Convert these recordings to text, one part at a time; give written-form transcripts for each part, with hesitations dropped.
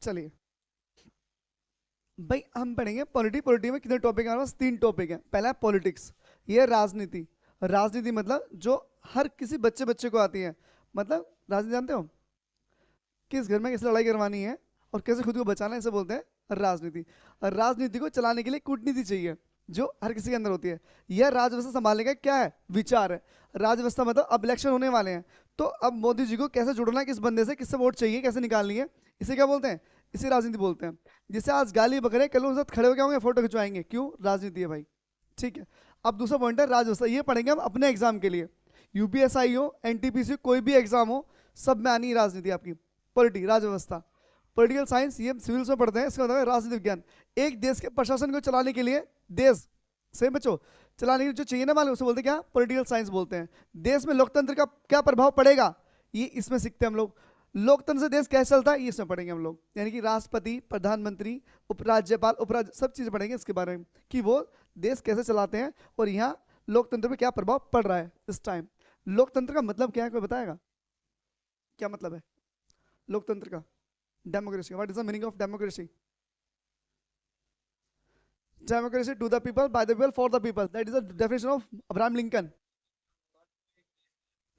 चलिए भाई, हम पढ़ेंगे पॉलिटी। पॉलिटी में कितने टॉपिक हैं हमारे पास? 3 टॉपिक हैं। पहला है पॉलिटिक्स, ये है राजनीति। राजनीति मतलब जो हर किसी बच्चे बच्चे को आती है। मतलब राजनीति जानते हो? किस घर में कैसे लड़ाई करवानी है और कैसे खुद को बचाना है, इसे बोलते हैं राजनीति। और राजनीति को चलाने के लिए कूटनीति चाहिए, जो हर किसी के अंदर होती है। यह राजव्यवस्था संभालने का क्या है? विचार है। राजव्यवस्था मतलब अब इलेक्शन होने वाले हैं, तो अब मोदी जी को कैसे जुड़ना है, किस बंदे से, किससे वोट चाहिए, कैसे निकालनी है, इसे क्या बोलते हैं? इसे राजनीति बोलते हैं। जिससे आज गाली बकरे, कल उनके साथ खड़े होकर होंगे, फोटो खिंचवाएंगे, क्यों? राजनीति है भाई। ठीक है। अब दूसरा पॉइंट है राजव्यवस्था, ये पढ़ेंगे हम अपने एग्जाम के लिए। यूपीएसआई हो, एनटीपीसी, कोई भी एग्जाम हो, सब में आनी है राजनीति आपकी। पॉलिटी, राजव्यवस्था। पॉलिटिकल साइंस ये सिविल्स में पढ़ते हैं, इसका मतलब है राजनीति विज्ञान। एक देश के प्रशासन को चलाने के लिए, देश से बच्चों, चलाने के लिए जो चाहिए ना मालूम, उसे बोलते हैं क्या? पॉलिटिकल साइंस बोलते हैं। देश में लोकतंत्र का क्या प्रभाव पड़ेगा, ये इसमें सीखते हैं हम लोग। लोकतंत्र से देश कैसे चलता है, ये इसमें पढ़ेंगे हम लोग। यानी कि राष्ट्रपति, प्रधानमंत्री, उपराज्यपाल, उपराज्य, सब चीजें पढ़ेंगे इसके बारे में, कि वो देश कैसे चलाते हैं और यहाँ लोकतंत्र पे क्या प्रभाव पड़ रहा है इस टाइम। लोकतंत्र का मतलब क्या है, कोई बताएगा? क्या मतलब है लोकतंत्र का? Democracy, what is the meaning of democracy? Democracy, to the people, by the people, for the people, that is the definition of Abraham Lincoln.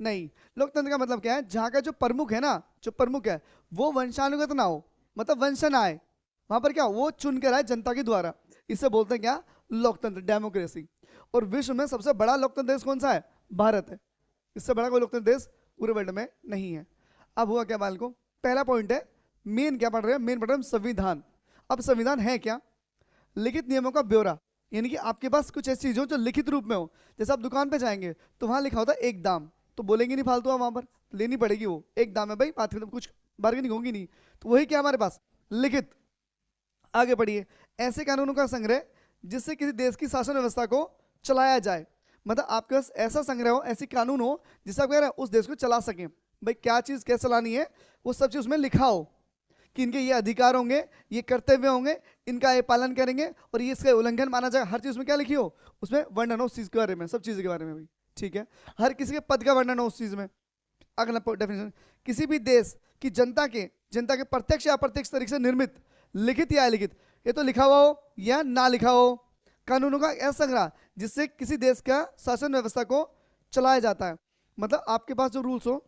नहीं, लोकतंत्र का मतलब क्या है? जहां का जो प्रमुख है ना, जो प्रमुख है, वो वंशानुगत ना हो, मतलब वंश ना आए। वहां पर क्या, वो चुन कर आए जनता के द्वारा। इसे बोलते हैं क्या? लोकतंत्र, डेमोक्रेसी। और विश्व में सबसे बड़ा लोकतंत्र देश कौन सा है? भारत है। इससे बड़ा कोई लोकतंत्र देश पूरे वर्ल्ड में नहीं है। अब हुआ क्या माल को? पहला पॉइंट है, मेन क्या पढ़ रहे हैं? मेन पढ़ रहे हैं संविधान। अब संविधान है क्या? लिखित नियमों का ब्यौरा। यानी कि आपके पास कुछ ऐसी चीज हो जो लिखित रूप में हो। जैसे आप दुकान पे जाएंगे तो वहां लिखा होता है एक दाम, तो बोलेंगे नहीं फालतू, वहां पर लेनी पड़ेगी, वो एक दाम है भाई, बात खत्म, कुछ बार्गेनिंग होगी नहीं। तो वही क्या हमारे पास? लिखित। आगे बढ़िए। ऐसे कानूनों का संग्रह जिससे किसी देश की शासन व्यवस्था को चलाया जाए। मतलब आपके पास ऐसा संग्रह हो, ऐसी कानून हो, जिससे आप कह रहे हैं उस देश को चला सकें। भाई क्या चीज कैसे चलानी है, वो सब चीज उसमें लिखा हो, कि इनके ये अधिकार होंगे, ये कर्तव्य होंगे, इनका ये पालन करेंगे, और ये इसका उल्लंघन माना जाएगा। हर चीज उसमें क्या लिखी हो? उसमें वर्णन हो उस चीज के बारे में, सब चीजों के बारे में भी। ठीक है। हर किसी के पद का वर्णन हो उस चीज में। अगला डेफिनेशन, किसी भी देश की जनता के प्रत्यक्ष या अप्रत्यक्ष तरीके से निर्मित, लिखित या अलिखित, ये तो लिखा हुआ हो या ना लिखा हो, कानूनों का ऐसा संग्रह जिससे किसी देश का शासन व्यवस्था को चलाया जाता है। मतलब आपके पास जो रूल्स हो।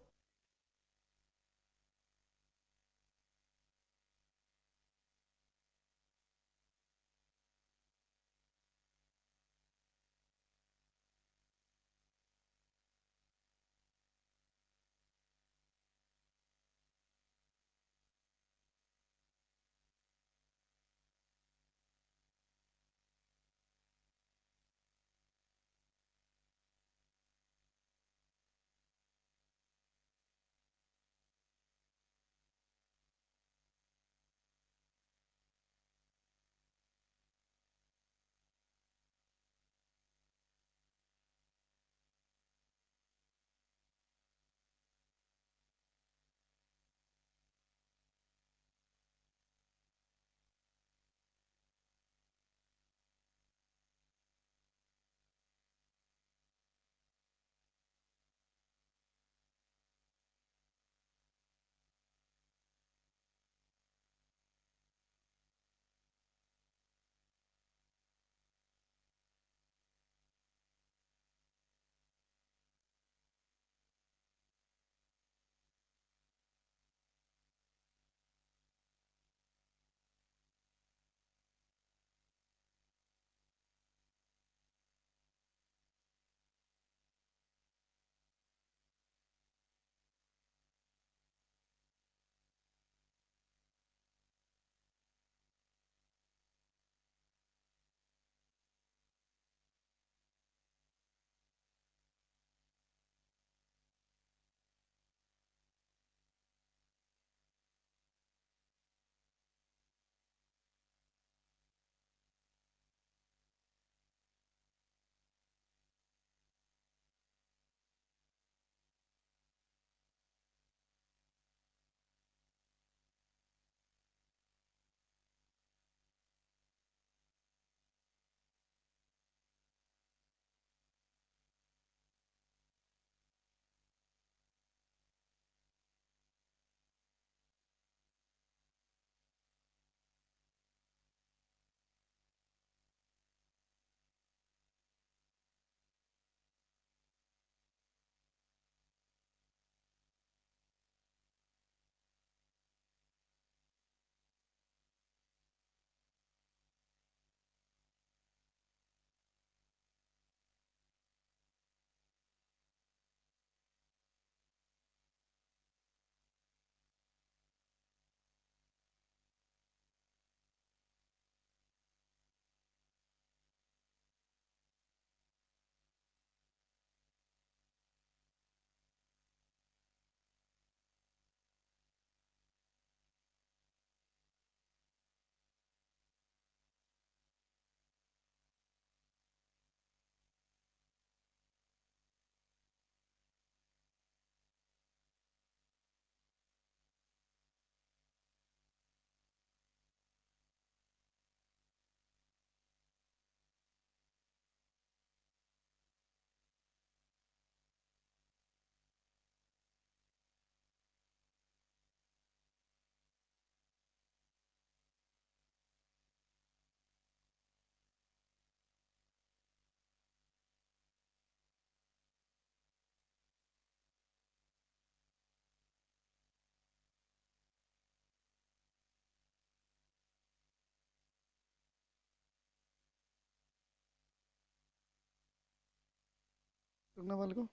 रुकना वाले को,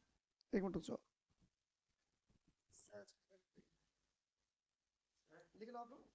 एक मिनट रुक जाओ, लिख लो आप लोग।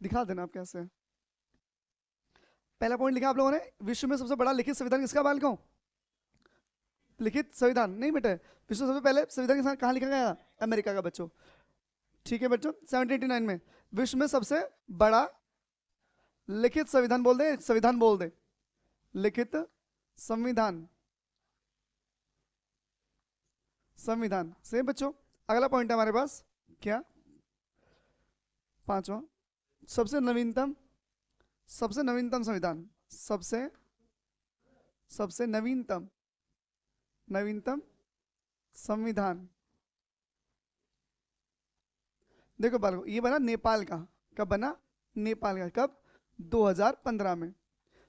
दिखा देना आप कैसे। पहला पॉइंट लिखा आप लोगों ने, विश्व में सबसे बड़ा लिखित संविधान किसका बालकों? लिखित संविधान नहीं बेटे, विश्व सबसे पहले संविधान के साथ कहाँ लिखा गया? अमेरिका का बच्चों। ठीक है बच्चों, 1789 में विश्व में सबसे बड़ा लिखित संविधान बोल दे, संविधान बोल दे, लिखित संविधान, संविधान सेम बच्चों। अगला पॉइंट है हमारे पास क्या? पांचवा, सबसे नवीनतम, सबसे नवीनतम संविधान, सबसे सबसे नवीनतम, नवीनतम संविधान। देखो बालकों, ये बना नेपाल का, कब बना? नेपाल का, कब? 2015 में।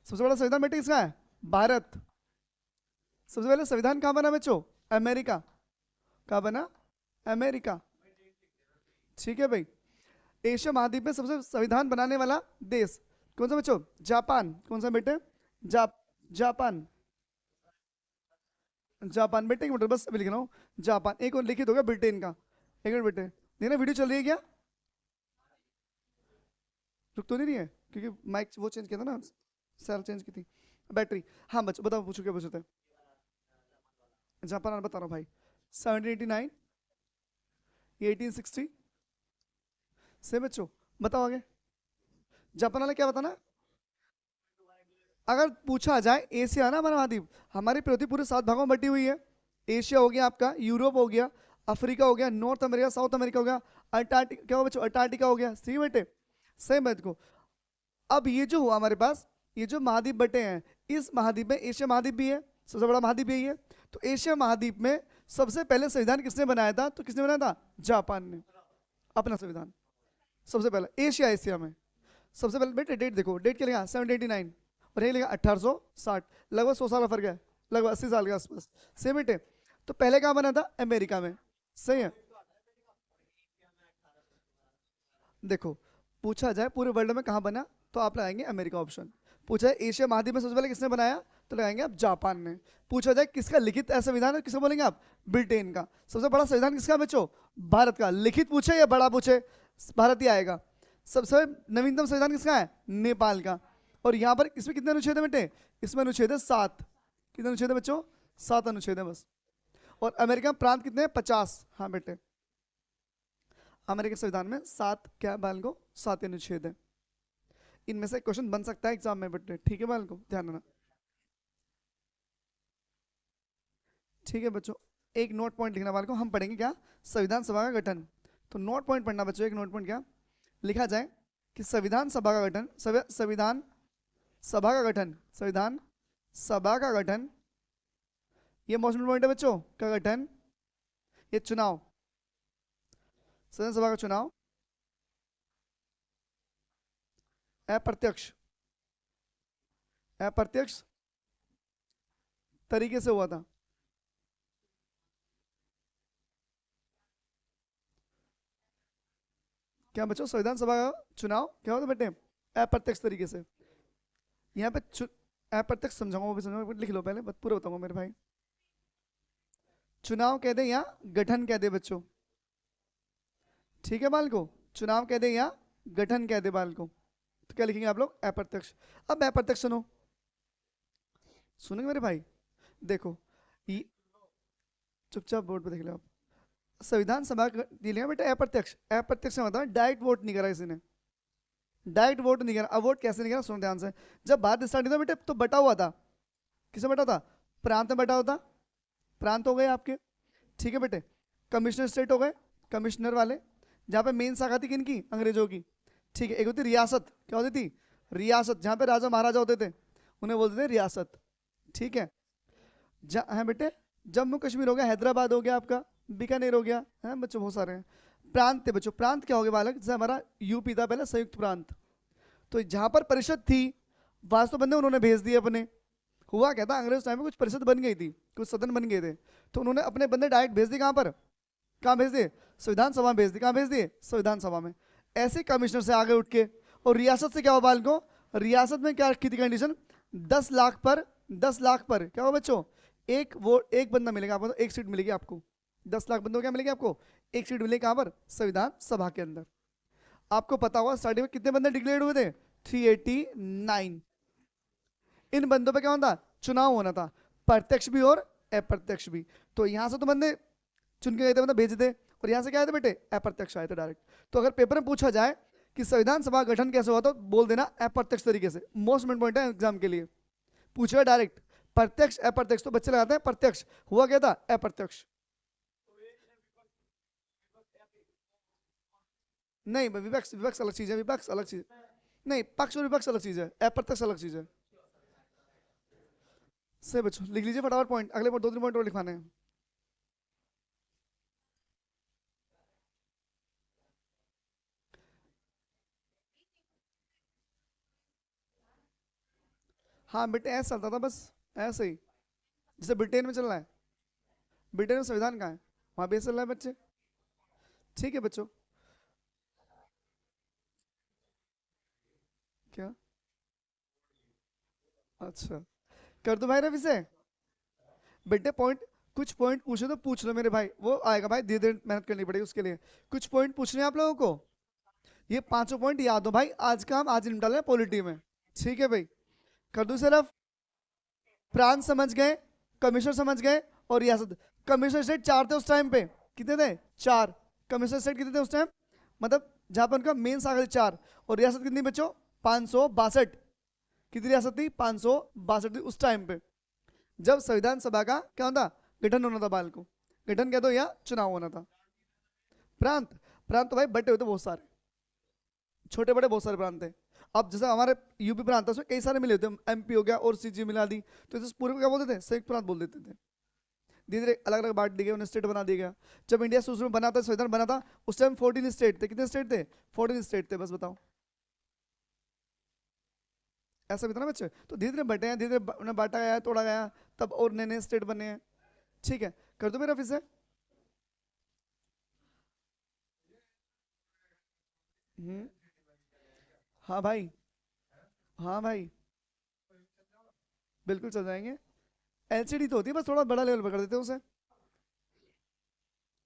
सबसे बड़ा संविधान बेटे किसका है? भारत। सबसे पहले संविधान कहाँ बना बच्चों? अमेरिका। कहाँ बना? अमेरिका। ठीक है भाई। एशिया महाद्वीप में सबसे संविधान बनाने वाला देश कौन सा बच्चों? जापान। कौन सा बेटे? जापान। जापान बेटे, एक मिनट बस अभी लिख रहा हूँ, जापान। एक और लिखित हो गया ब्रिटेन का। एक मिनट बेटे, देखना वीडियो चल रही है क्या? रुक तो नहीं है क्योंकि माइक वो चेंज किया था ना, सेल चेंज की थी, बैटरी। हाँ बच्चों बताओ, पूछो क्या पूछे थे? जापान बता रहा हूँ भाई, 1789, 1860 से बच्चों। बताओ आगे, जापान वाला क्या बताना? अगर पूछा जाए, एशिया ना हमारा महाद्वीप, हमारी पृथ्वी पूरे 7 भागों में बटी हुई है। एशिया हो गया आपका, यूरोप हो गया, अफ्रीका हो गया, नॉर्थ अमेरिका, साउथ अमेरिका हो गया, अंटार्कटिका, क्या हो बच्चों? अंटार्कटिका हो गया। सही बेटे, सही बात को। अब ये जो हुआ हमारे पास, ये जो महाद्वीप बटे हैं, इस महाद्वीप में एशिया महाद्वीप भी है, सबसे बड़ा महाद्वीप यही है। तो एशिया महाद्वीप में सबसे पहले संविधान किसने बनाया था? तो किसने बनाया था? जापान ने, अपना संविधान सबसे पहले। एशिया, एशिया में सबसे पहले बेटे। डेट देखो, डेट क्या लिखा? 1789, और ये लिखा 1860, लगभग 100 साल का फर्क है, लगभग 80 साल के आसपास। सेम बेटे। तो पहले कहाँ बना था? अमेरिका में। सही है। देखो, पूछा जाए पूरे वर्ल्ड में कहाँ बना, तो आप लगाएंगे अमेरिका ऑप्शन। पूछा जाए एशिया महाद्वीप में सबसे पहले किसने बनाया, तो लगाएंगे आप जापान ने। पूछा जाए किसका लिखित ऐसा संविधान है, किसका बोलेंगे आप? ब्रिटेन का। सबसे बड़ा संविधान किसका बच्चों? भारत का। लिखित पूछे या बड़ा पूछे, भारत ही आएगा। सबसे नवीनतम संविधान किसका है? नेपाल का। और यहाँ पर इसमें कितने अनुच्छेद है बेटे? इसमें अनुच्छेद है 7। कितने अनुच्छेद है बच्चों? 7 अनुच्छेद है बस। और अमेरिका में प्रांत कितने हैं? 50। हाँ बेटे, अमेरिकी संविधान में 7 क्या बाल को? 7 अनुच्छेद है। इनमें से क्वेश्चन बन सकता है एग्जाम में बेटे, ठीक है बाल को, ध्यान रखना। ठीक है बच्चों, एक नोट पॉइंट लिखना बाल को। हम पढ़ेंगे क्या? संविधान सभा का गठन। तो नोट पॉइंट पढ़ना बच्चों। एक नोट पॉइंट क्या लिखा जाए कि संविधान सभा का गठन, संविधान सभा का गठन, संविधान सभा का गठन, ये मोस्ट पॉइंट है बच्चों का गठन, ये चुनाव, संविधान सभा का चुनाव अप्रत्यक्ष, अप्रत्यक्ष तरीके से हुआ था। क्या बच्चों? संविधान सभा का चुनाव क्या होता बेटे? अप्रत्यक्ष तरीके से। यहाँ पे अप्रत्यक्ष समझाऊंगा, वो भी समझाऊंगा, लिख लो पहले, पूरा बताऊंगा मेरे भाई। चुनाव कह दे या गठन कह दे बच्चों, ठीक है बाल को? चुनाव कह दे या गठन कह दे बाल को, तो क्या लिखेंगे आप लोग? अप्रत्यक्ष। अब अप्रत्यक्ष सुनो, सुनेंगे मेरे भाई? देखो, चुपचाप बोर्ड पे देख लो आप। संविधान सभा दिया बेटा अप्रत्यक्ष। अप्रत्यक्ष मतलब डायरेक्ट वोट नहीं करा किसी ने, डायरेक्ट वोट नहीं करा। अब वोट कैसे नहीं करा, सुनो ध्यान से। जब भारत स्टार्ट हुआ बेटे, तो बटा हुआ था। किसे बटा था? प्रांत में बटा होता, प्रांत हो गए आपके, ठीक है बेटे। कमिश्नर स्टेट हो गए, कमिश्नर वाले, जहाँ पे मेन शाखा थी किनकी? अंग्रेजों की, ठीक है। एक होती रियासत, क्या होती थी? रियासत, जहां पे राजा महाराजा होते थे उन्हें बोलते थे रियासत। ठीक है, है बेटे, जम्मू कश्मीर हो गया, हैदराबाद हो गया, आपका बीकानेर हो गया, है बच्चों, बहुत सारे हैं। प्रांत है बच्चों, प्रांत क्या हो गया बालक, जैसे हमारा यूपी था पहले संयुक्त प्रांत, तो जहां पर परिषद थी वहां तो बंदे उन्होंने भेज दिए अपने। हुआ क्या था, अंग्रेज टाइम में कुछ परिषद बन गई थी, कुछ सदन बन गए थे, तो उन्होंने अपने बंदे डायरेक्ट भेज दिए कहां पर, कहां भेज दिए, संविधान सभा में भेज दिए। कहां भेज दिए, संविधान सभा में। ऐसे कमिश्नर से आगे उठ के, और रियासत से क्या हुआ बालकों, रियासत में क्या रखी थी कंडीशन, 10 लाख पर, 10 लाख पर क्या हुआ बच्चों, एक वोट, एक बंदा मिलेगा आपको, तो एक सीट मिलेगी आपको। 10 लाख बंदों क्या मिलेगी आपको, एक सीट मिलेगी कहां पर, संविधान सभा के अंदर। आपको पता होगा स्टार्टिंग में कितने बंदे डिक्लेयर हुए थे, 389। इन बंदों पे क्या होता, चुनाव होना था, प्रत्यक्ष भी और अप्रत्यक्ष भी। तो यहां से तो बंदे चुन के गए थे, मतलब भेजे थे, और यहां से क्या आए थे बेटे, अप्रत्यक्ष आए थे डायरेक्ट। तो अगर पेपर में पूछा जाए कि संविधान सभा गठन कैसे हुआ, तो बोल देना अप्रत्यक्ष तरीके से, मोस्ट इंपोर्टेंट पॉइंट है एग्जाम के लिए, पूछेगा डायरेक्ट। प्रत्यक्ष अप्रत्यक्ष, तो बच्चे लगाते हैं प्रत्यक्ष, हुआ क्या था, अप्रत्यक्ष। नहीं, विपक्ष, विपक्ष अलग चीज है, विपक्ष अलग चीज, नहीं, पक्ष और विपक्ष अलग चीज है, अप्रत्यक्ष अलग चीज है। से बच्चों लिख लीजिए फटाफट पॉइंट, अगले 2-3 पॉइंट और लिखवाने हैं। हाँ बेटे, ऐसा चलता था बस, ऐसे ही, जैसे ब्रिटेन में चल रहा है। ब्रिटेन में संविधान कहाँ है, वहां बेस चल रहा है बच्चे। ठीक है बच्चों, क्या, अच्छा, कर दो भाई रवि से। बेटे पॉइंट, कुछ पॉइंट पूछो तो पूछ लो मेरे भाई, वो आएगा भाई, धीरे धीरे मेहनत करनी पड़ेगी उसके लिए। कुछ पॉइंट पूछने हैं आप लोगों को, ये 5 पॉइंट याद हो भाई, आज का हम आज निपटा लें पॉलिटी में। ठीक है भाई, कर दूं सिर्फ, प्रांत समझ गए, कमिश्नर समझ गए, और रियासत। कमिश्नर स्टेट 4 थे उस टाइम पे, कितने थे, 4। कमिश्नर स्टेट कितने थे उस टाइम, मतलब जहां पर उनका मेन शाखा थे 4, और रियासत कितनी बच्चों, 562। कितनी रियासत थी, 562 थी उस टाइम पे, जब संविधान सभा का क्या होता, गठन होना था बाल को, गठन क्या तो या चुनाव होना था। प्रांत, प्रांत तो भाई बटे हुए थे बहुत सारे, छोटे बड़े बहुत सारे प्रांत थे। अब जैसे हमारे यूपी प्रांत था, उसमें कई सारे मिले होते, एमपी हो गया और सीजी मिला दी, तो इस पूरे को क्या बोलते थे, संयुक्त प्रांत बोल देते थे। धीरे धीरे अलग अलग बांट दिए गए, उन्हें स्टेट बना दिया गया। जब इंडिया शुरू में बना था, संविधान बना था, उस टाइम 14 स्टेट थे। कितने स्टेट थे, 14 स्टेट थे, बस बताओ, ऐसा भी था ना बच्चे। तो धीरे धीरे बटे हैं, धीरे धीरे उन्हें बांटा गया है, तोड़ा गया, तब और नए नए स्टेट बने हैं। ठीक है, कर दो मेरा फिर से। हम्म, हाँ भाई, हाँ भाई, बिल्कुल चल जाएंगे। एलसीडी तो होती है, बस थोड़ा बड़ा लेवल पर कर देते हैं उसे।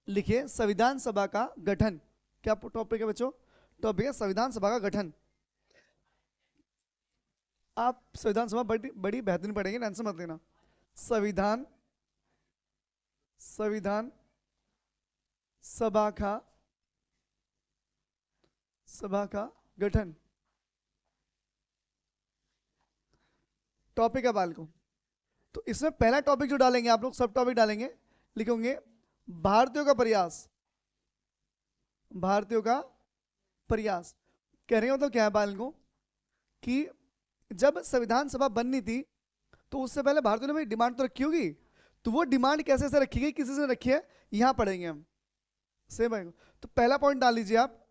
लिखिए संविधान सभा का गठन, क्या टॉपिक है बच्चों, टॉपिक है संविधान सभा का गठन। आप संविधान सभा बड़ी बड़ी बेहतरीन पढ़ेंगे, टेंशन मत लेना। संविधान, संविधान सभा का, सभा का गठन, टॉपिक है बाल को। तो इसमें पहला टॉपिक जो डालेंगे आप लोग, सब टॉपिक डालेंगे, लिखेंगे भारतीयों का प्रयास, भारतीयों का प्रयास। कहने का मतलब क्या है बाल को, कि जब संविधान सभा बननी थी, तो उससे पहले भारतीयों ने भाई डिमांड तो रखी होगी, तो वो डिमांड कैसे से रखी गई, किसी से रखी है, यहां पढ़ेंगे हम। सेम है, तो पहला पॉइंट डाल लीजिए आप,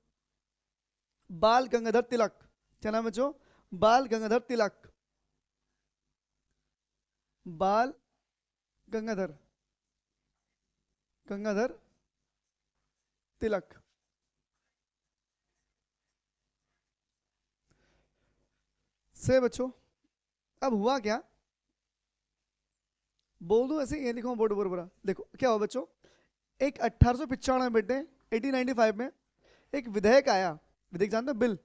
बाल गंगाधर तिलक। क्या नाम है बच्चों, बाल गंगाधर तिलक, बाल गंगाधर, गंगाधर तिलक। से बच्चों, अब हुआ क्या, बोल दूं ऐसे, ये लिखो बोर्ड पर पूरा, देखो क्या हुआ बच्चों। एक 1895 में बेटे, 1895 में एक विधेयक आया, विधेयक जानते हो, बिल,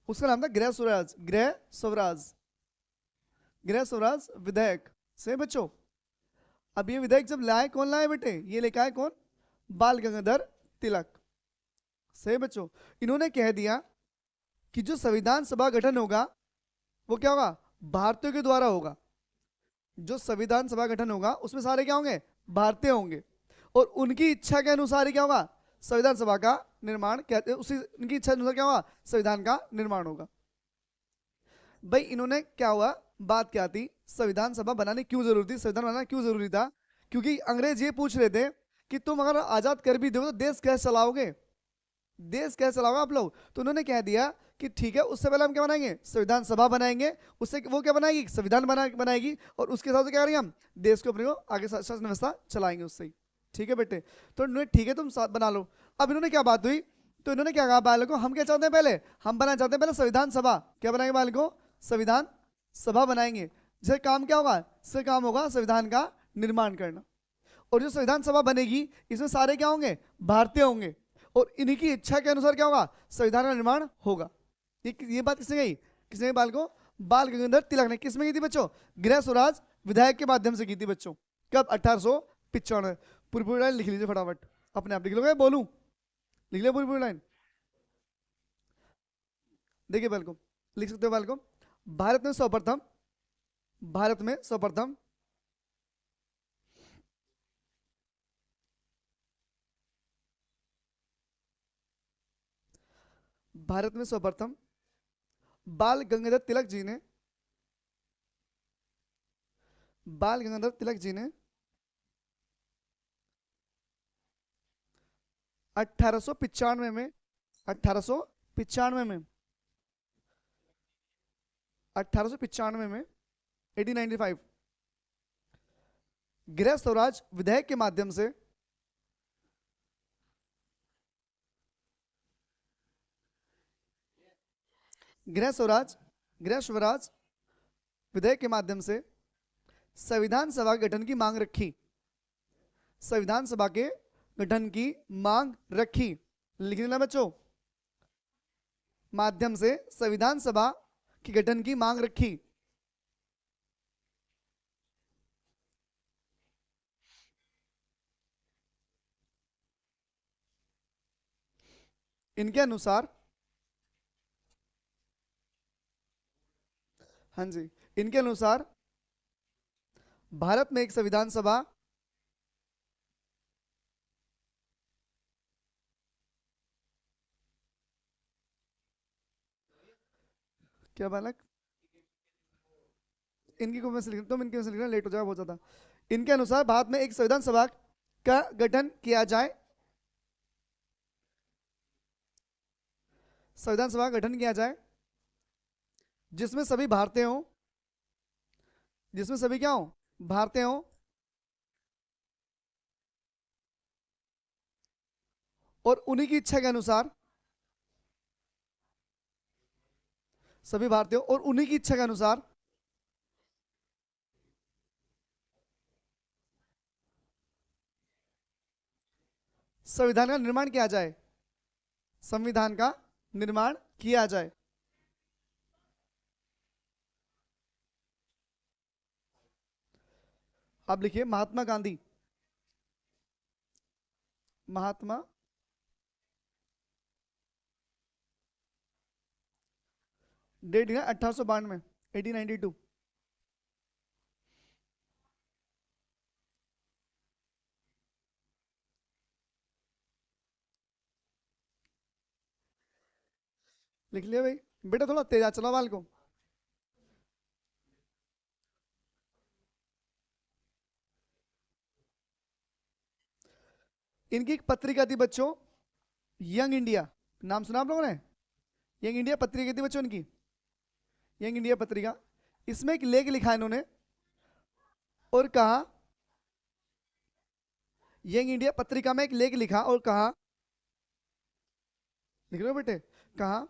उसका नाम था गृह स्वराज, गृह स्वराज, गृह स्वराज विधेयक। से बच्चों, अब ये विधेयक जब लाए, कौन लाए बेटे, ये लेके आए कौन, बाल गंगाधर तिलक। से बच्चों, इन्होंने कह दिया कि जो संविधान सभा गठन होगा वो क्या होगा, भारतीयों के द्वारा होगा। जो संविधान सभा गठन होगा उसमें सारे क्या होंगे, भारतीय होंगे, और उनकी इच्छा के अनुसार ही क्या होगा, संविधान सभा का निर्माण, क्या उसी उनकी इच्छा अनुसार क्या होगा, संविधान का निर्माण होगा। भाई इन्होंने क्या हुआ, बात क्या थी, संविधान सभा बनानी क्यों जरूरी थी, संविधान बनाना क्यों जरूरी था? क्योंकि अंग्रेज ये पूछ रहे थे कि तुम अगर आजाद कर भी दो तो देश कैसे चलाओगे, देश कैसे चलाओगे आप लोग? तो उन्होंने कह दिया कि ठीक है, उससे पहले हम क्या बनाएंगे, संविधान सभा बनाएंगे, उससे वो क्या बनाएगी, संविधान बनाएगी, और उसके हिसाब से क्या करेंगे हम, देश को अपने को आगे शासन व्यवस्था चलाएंगे उससे ही। ठीक है बेटे, तो इन्होंने ठीक है तुम बना लो। अब इन्होंने क्या बात हुई, तो इन्होंने क्या कहा बालक को, हम क्या चाहते हैं पहले, हम बनाना चाहते हैं पहले संविधान सभा। क्या बनाएंगे बालक को, संविधान सभा बनाएंगे। जिससे काम क्या होगा, इससे काम होगा संविधान का निर्माण करना। और जो संविधान सभा बनेगी इसमें सारे क्या होंगे, भारतीय होंगे, और इन्हीं की इच्छा के अनुसार क्या होगा, संविधान का निर्माण होगा। ये बात किसने कही, किसने बाल को, बाल गंगाधर तिलक ने। किसमें की थी बच्चों, गृह स्वराज विधायक के माध्यम से की थी बच्चों। कब, 1895। पूरी पूरी लाइन लिख लीजिए फटाफट, अपने आप लिख लोगे, बोलूं, लिख लिया पूरी पूरी लाइन। देखिए बाल को, लिख सकते हो बाल को, भारत में सर्वप्रथम, भारत में सर्वप्रथम भारत में सर्वप्रथम बाल गंगाधर तिलक जी ने, बाल गंगाधर तिलक जी ने 1895 में, 1895 में, 1895 में 1895 गृह स्वराज विधेयक के माध्यम से, गृह स्वराज, गृह स्वराज विधेयक के माध्यम से संविधान सभा गठन की मांग रखी, संविधान सभा के गठन की मांग रखी। लिख लेना बच्चों, माध्यम से संविधान सभा की गठन की मांग रखी। इनके अनुसार, हाँ जी, इनके अनुसार भारत में एक संविधान सभा, क्या बालक, इनकी को मैं से लिख, तुम इनके में से लिखना, लेट हो जाएगा बहुत ज्यादा। इनके अनुसार भारत में एक संविधान सभा का गठन किया जाए, संविधान सभा का गठन किया जाए जिसमें सभी भारतीय हों, जिसमें सभी क्या हो, भारतीय हों, और उन्हीं की इच्छा के अनुसार, सभी भारतीयों और उन्हीं की इच्छा के अनुसार संविधान का निर्माण किया जाए, संविधान का निर्माण किया जाए। आप लिखिए महात्मा गांधी, महात्मा डेट है 1892, 1892। लिख लिया भाई, बेटा थोड़ा तेज चलाओ बाल को। इनकी एक पत्रिका थी बच्चों, यंग इंडिया, नाम सुना आप लोगों ने, यंग इंडिया पत्रिका थी बच्चों इनकी, यंग इंडिया पत्रिका। इसमें एक लेख लिखा इन्होंने और कहा, यंग इंडिया पत्रिका में एक लेख लिखा और कहा, लिख रहे हो बेटे, कहा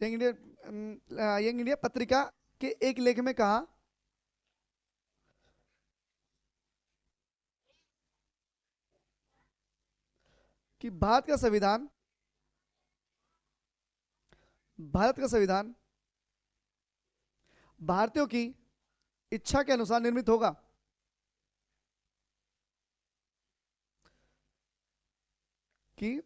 यंग इंडिया पत्रिका के एक लेख में कहा कि भारत का संविधान, भारत का संविधान भारतीयों की इच्छा के अनुसार निर्मित होगा, कि